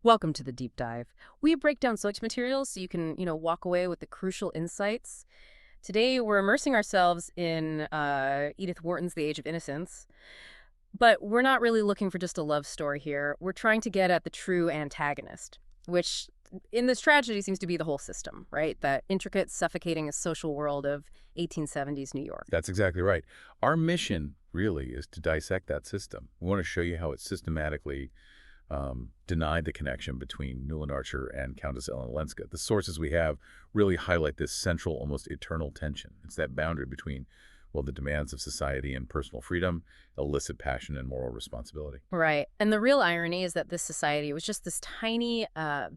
Welcome to the deep dive. We break down subject materials so you can, walk away with the crucial insights. Today, we're immersing ourselves in Edith Wharton's The Age of Innocence, but we're not really looking for just a love story here. We're trying to get at the true antagonist, which in this tragedy seems to be the whole system, right? That intricate, suffocating social world of 1870s New York. That's exactly right. Our mission, really, is to dissect that system. We want to show you how it systematically denied the connection between Newland Archer and Countess Ellen Olenska. The sources we have really highlight this central, almost eternal tension. It's that boundary between, well, the demands of society and personal freedom, illicit passion, and moral responsibility. Right. And the real irony is that this society was just this tiny,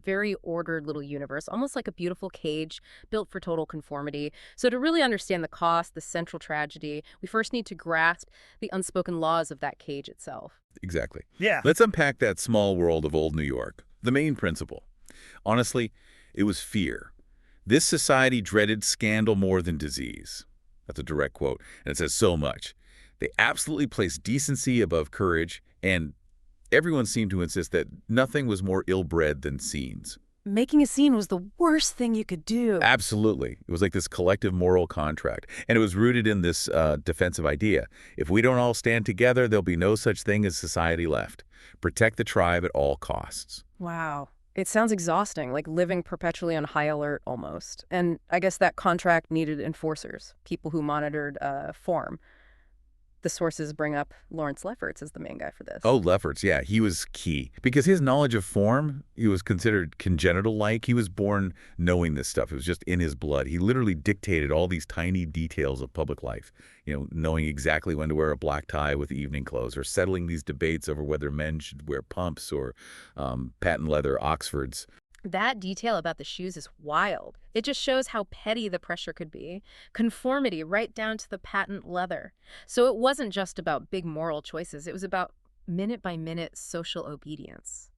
very ordered little universe, almost like a beautiful cage built for total conformity. So to really understand the cost, the central tragedy, we first need to grasp the unspoken laws of that cage itself. Exactly. Yeah. Let's unpack that small world of old New York. The main principle. Honestly, it was fear. This society dreaded scandal more than disease. That's a direct quote, and it says so much. They absolutely placed decency above courage, and everyone seemed to insist that nothing was more ill-bred than scenes. Making a scene was the worst thing you could do. Absolutely. It was like this collective moral contract, and it was rooted in this defensive idea. If we don't all stand together, there'll be no such thing as society left. Protect the tribe at all costs. Wow. It sounds exhausting, like living perpetually on high alert almost. And I guess that contract needed enforcers, people who monitored form. The sources bring up Lawrence Lefferts as the main guy for this. Oh, Lefferts, yeah, he was key. Because his knowledge of form, he was considered congenital-like. He was born knowing this stuff. It was just in his blood. He literally dictated all these tiny details of public life. Knowing exactly when to wear a black tie with evening clothes, or settling these debates over whether men should wear pumps or patent leather Oxfords. That detail about the shoes is wild. It just shows how petty the pressure could be. Conformity right down to the patent leather. So it wasn't just about big moral choices. It was about minute-by-minute social obedience.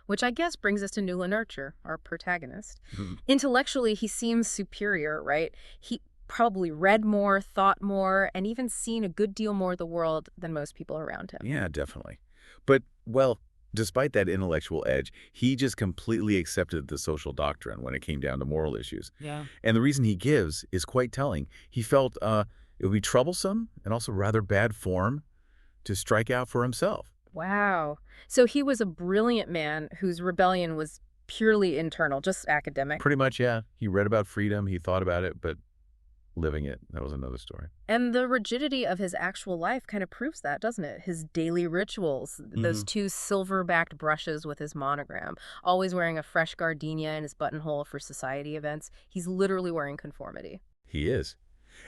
Which I guess brings us to Newland Archer, our protagonist. Intellectually, he seems superior, right? He probably read more, thought more, and even seen a good deal more of the world than most people around him. Yeah, definitely. But, well, despite that intellectual edge, he just completely accepted the social doctrine when it came down to moral issues. Yeah. And the reason he gives is quite telling. He felt it would be troublesome and also rather bad form to strike out for himself. Wow. So he was a brilliant man whose rebellion was purely internal, just academic. Pretty much, yeah. He read about freedom, he thought about it, but living it, that was another story. And the rigidity of his actual life kind of proves that, doesn't it? His daily rituals, those two silver-backed brushes with his monogram, always wearing a fresh gardenia in his buttonhole for society events. He's literally wearing conformity. He is.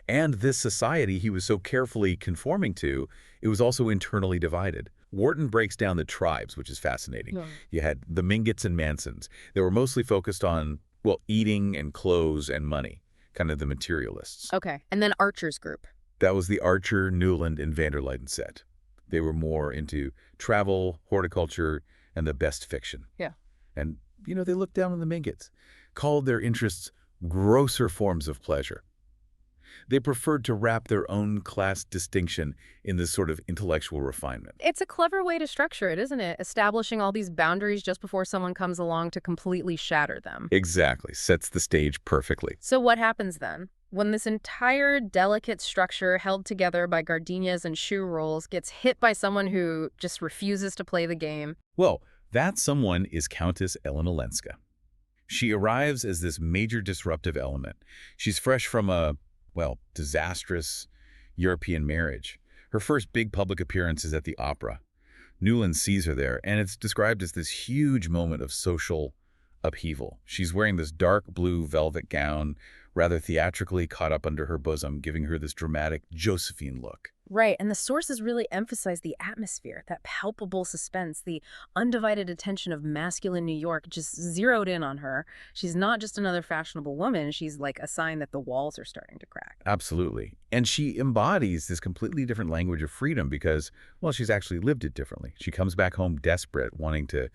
And this society he was so carefully conforming to, it was also internally divided. Wharton breaks down the tribes, which is fascinating. Yeah. You had the Mingotts and Mansons. They were mostly focused on, well, eating and clothes and money. Kind of the materialists. Okay. And then Archer's group. That was the Archer, Newland, and van der Luyden set. They were more into travel, horticulture, and the best fiction. Yeah. And, they looked down on the Mingotts, called their interests grosser forms of pleasure. They preferred to wrap their own class distinction in this sort of intellectual refinement. It's a clever way to structure it, isn't it? Establishing all these boundaries just before someone comes along to completely shatter them. Exactly. Sets the stage perfectly. So what happens then? When this entire delicate structure held together by gardenias and shoe rolls gets hit by someone who just refuses to play the game. Well, that someone is Countess Ellen Olenska. She arrives as this major disruptive element. She's fresh from a disastrous European marriage. Her first big public appearance is at the opera. Newland sees her there, and it's described as this huge moment of social upheaval. She's wearing this dark blue velvet gown, rather theatrically caught up under her bosom, giving her this dramatic Josephine look. Right, and the sources really emphasize the atmosphere, that palpable suspense, the undivided attention of masculine New York just zeroed in on her. She's not just another fashionable woman, she's like a sign that the walls are starting to crack. Absolutely. And she embodies this completely different language of freedom because, well, she's actually lived it differently. She comes back home desperate, wanting to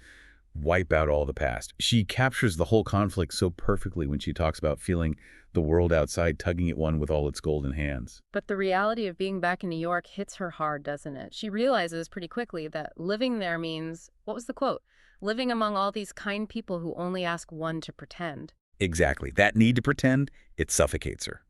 wipe out all the past. She captures the whole conflict so perfectly when she talks about feeling the world outside tugging at one with all its golden hands. But the reality of being back in New York hits her hard, doesn't it? She realizes pretty quickly that living there means, what was the quote? living among all these kind people who only ask one to pretend. Exactly. That need to pretend, it suffocates her.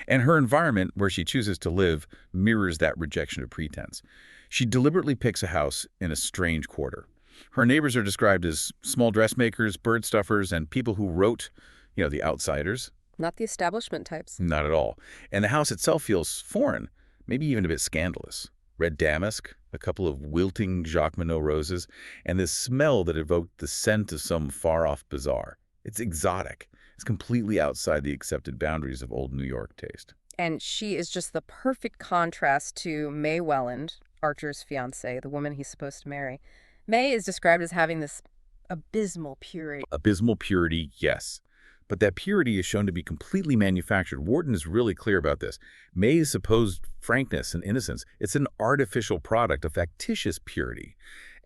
And her environment, where she chooses to live, mirrors that rejection of pretense. She deliberately picks a house in a strange quarter. Her neighbors are described as small dressmakers, bird stuffers, and people who wrote, the outsiders. Not the establishment types. Not at all. And the house itself feels foreign, maybe even a bit scandalous. Red damask, a couple of wilting Jacqueminot roses, and this smell that evoked the scent of some far-off bazaar. It's exotic. It's completely outside the accepted boundaries of old New York taste. And she is just the perfect contrast to May Welland, Archer's fiancée, the woman he's supposed to marry. May is described as having this abysmal purity. Abysmal purity, yes. But that purity is shown to be completely manufactured. Wharton is really clear about this. May's supposed frankness and innocence, it's an artificial product of factitious purity.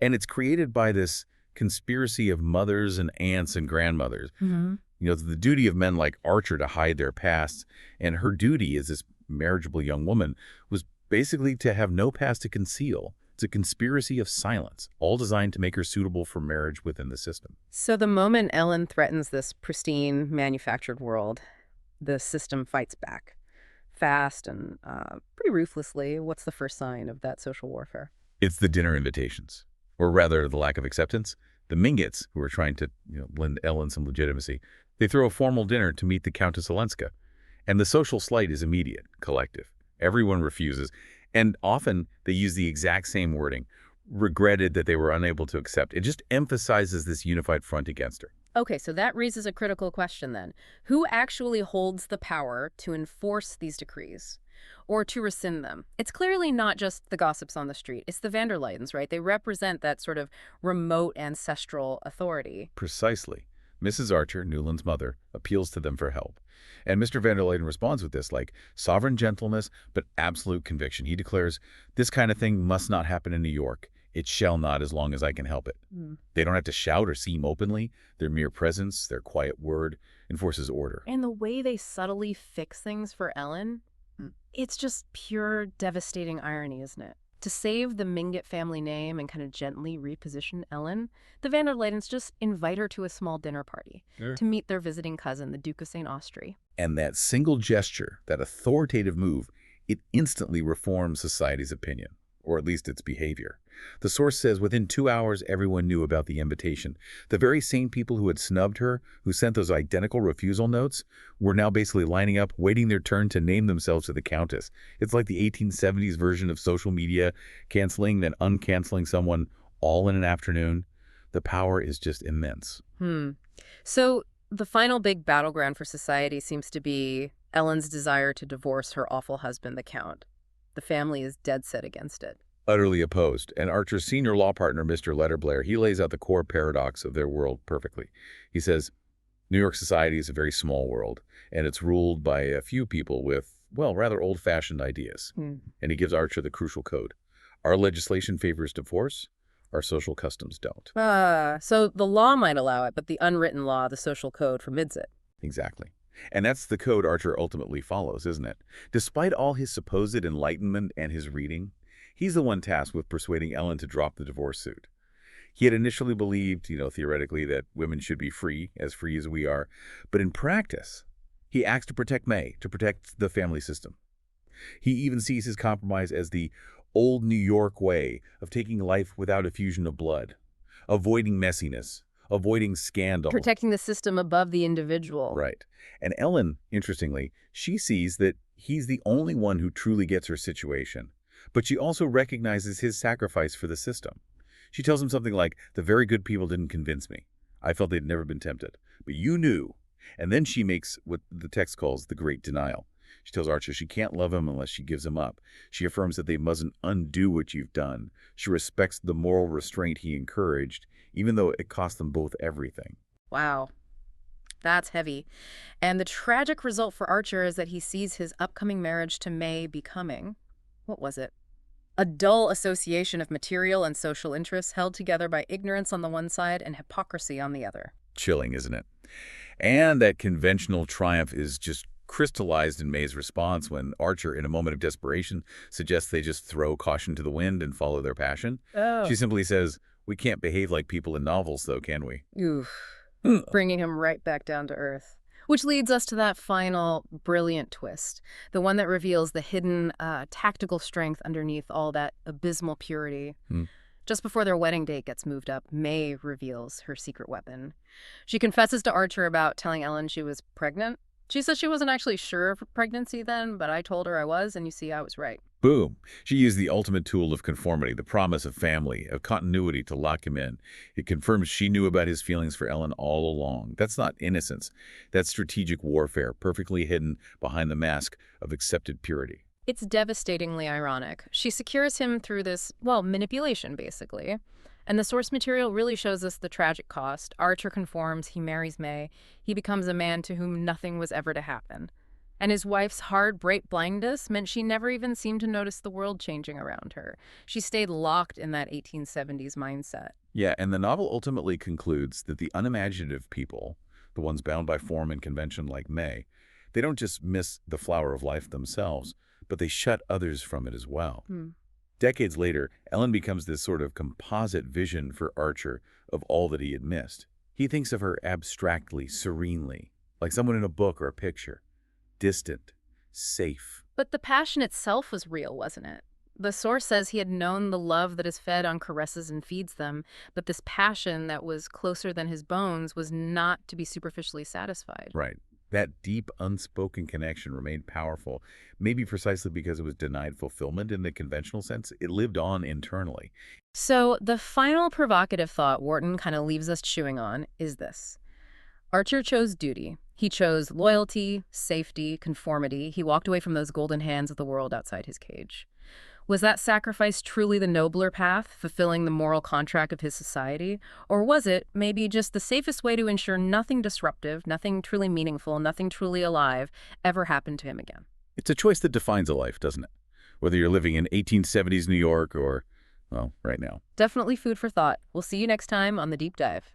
And it's created by this conspiracy of mothers and aunts and grandmothers. The duty of men like Archer to hide their pasts, and her duty as this marriageable young woman was basically to have no past to conceal. It's a conspiracy of silence, all designed to make her suitable for marriage within the system. So the moment Ellen threatens this pristine, manufactured world, the system fights back. Fast and pretty ruthlessly. What's the first sign of that social warfare? It's the dinner invitations, or rather the lack of acceptance. The Mingotts, who are trying to lend Ellen some legitimacy, they throw a formal dinner to meet the Countess Olenska. And the social slight is immediate, collective. Everyone refuses. And often they use the exact same wording, regretted that they were unable to accept. It just emphasizes this unified front against her. Okay, so that raises a critical question then. Who actually holds the power to enforce these decrees or to rescind them? It's clearly not just the gossips on the street. It's the van der Leydens, right? They represent that sort of remote ancestral authority. Precisely. Mrs. Archer, Newland's mother, appeals to them for help. And Mr. van der Leyden responds with this, like, sovereign gentleness, but absolute conviction. He declares, this kind of thing must not happen in New York. It shall not as long as I can help it. They don't have to shout or seem openly. Their mere presence, their quiet word, enforces order. And the way they subtly fix things for Ellen, it's just pure devastating irony, isn't it? To save the Mingott family name and kind of gently reposition Ellen, the van der Leydens just invite her to a small dinner party to meet their visiting cousin, the Duke of St. Austria. And that single gesture, that authoritative move, it instantly reforms society's opinion, or at least its behavior. The source says within 2 hours, everyone knew about the invitation. The very same people who had snubbed her, who sent those identical refusal notes, were now basically lining up, waiting their turn to name themselves to the Countess. It's like the 1870s version of social media, canceling then uncanceling someone all in an afternoon. The power is just immense. So the final big battleground for society seems to be Ellen's desire to divorce her awful husband, the Count. The family is dead set against it. Utterly opposed. And Archer's senior law partner, Mr. Letterblair, he lays out the core paradox of their world perfectly. He says, New York society is a very small world, and it's ruled by a few people with, well, rather old-fashioned ideas. And he gives Archer the crucial code. Our legislation favors divorce. Our social customs don't. So the law might allow it, but the unwritten law, the social code, forbids it. Exactly. And that's the code Archer ultimately follows, isn't it? Despite all his supposed enlightenment and his reading, he's the one tasked with persuading Ellen to drop the divorce suit. He had initially believed, theoretically, that women should be free as we are. But in practice, he acts to protect May, to protect the family system. He even sees his compromise as the old New York way of taking life without effusion of blood, avoiding messiness, avoiding scandal. Protecting the system above the individual. Right. And Ellen, interestingly, she sees that he's the only one who truly gets her situation. But she also recognizes his sacrifice for the system. She tells him something like, the very good people didn't convince me. I felt they'd never been tempted. But you knew. And then she makes what the text calls the great denial. She tells Archer she can't love him unless she gives him up. She affirms that they mustn't undo what you've done. She respects the moral restraint he encouraged, even though it cost them both everything. Wow. That's heavy. And the tragic result for Archer is that he sees his upcoming marriage to May becoming, what was it? A dull association of material and social interests held together by ignorance on the one side and hypocrisy on the other. Chilling, isn't it? And that conventional triumph is just crystallized in May's response when Archer, in a moment of desperation, suggests they just throw caution to the wind and follow their passion. She simply says, We can't behave like people in novels, though, can we? Oof. Bringing him right back down to earth. Which leads us to that final brilliant twist, the one that reveals the hidden tactical strength underneath all that abysmal purity. Hmm. Just before their wedding date gets moved up, May reveals her secret weapon. She confesses to Archer about telling Ellen she was pregnant. She says she wasn't actually sure of pregnancy then, but I told her I was, and you see, I was right. Boom. She used the ultimate tool of conformity, the promise of family, of continuity to lock him in. It confirms she knew about his feelings for Ellen all along. That's not innocence. That's strategic warfare, perfectly hidden behind the mask of accepted purity. It's devastatingly ironic. She secures him through this, well, manipulation, basically. And the source material really shows us the tragic cost. Archer conforms, he marries May. He becomes a man to whom nothing was ever to happen. And his wife's hard, bright blindness meant she never even seemed to notice the world changing around her. She stayed locked in that 1870s mindset. Yeah, and the novel ultimately concludes that the unimaginative people, the ones bound by form and convention like May, they don't just miss the flower of life themselves, but they shut others from it as well. Decades later, Ellen becomes this sort of composite vision for Archer of all that he had missed. He thinks of her abstractly, serenely, like someone in a book or a picture. Distant, safe. But the passion itself was real, wasn't it? The source says he had known the love that is fed on caresses and feeds them, but this passion that was closer than his bones was not to be superficially satisfied. Right. That deep, unspoken connection remained powerful, maybe precisely because it was denied fulfillment in the conventional sense. It lived on internally. So the final provocative thought Wharton kind of leaves us chewing on is this. Archer chose duty. He chose loyalty, safety, conformity. He walked away from those golden hands of the world outside his cage. Was that sacrifice truly the nobler path, fulfilling the moral contract of his society? Or was it maybe just the safest way to ensure nothing disruptive, nothing truly meaningful, nothing truly alive ever happened to him again? It's a choice that defines a life, doesn't it? Whether you're living in 1870s New York or, well, right now. Definitely food for thought. We'll see you next time on The Deep Dive.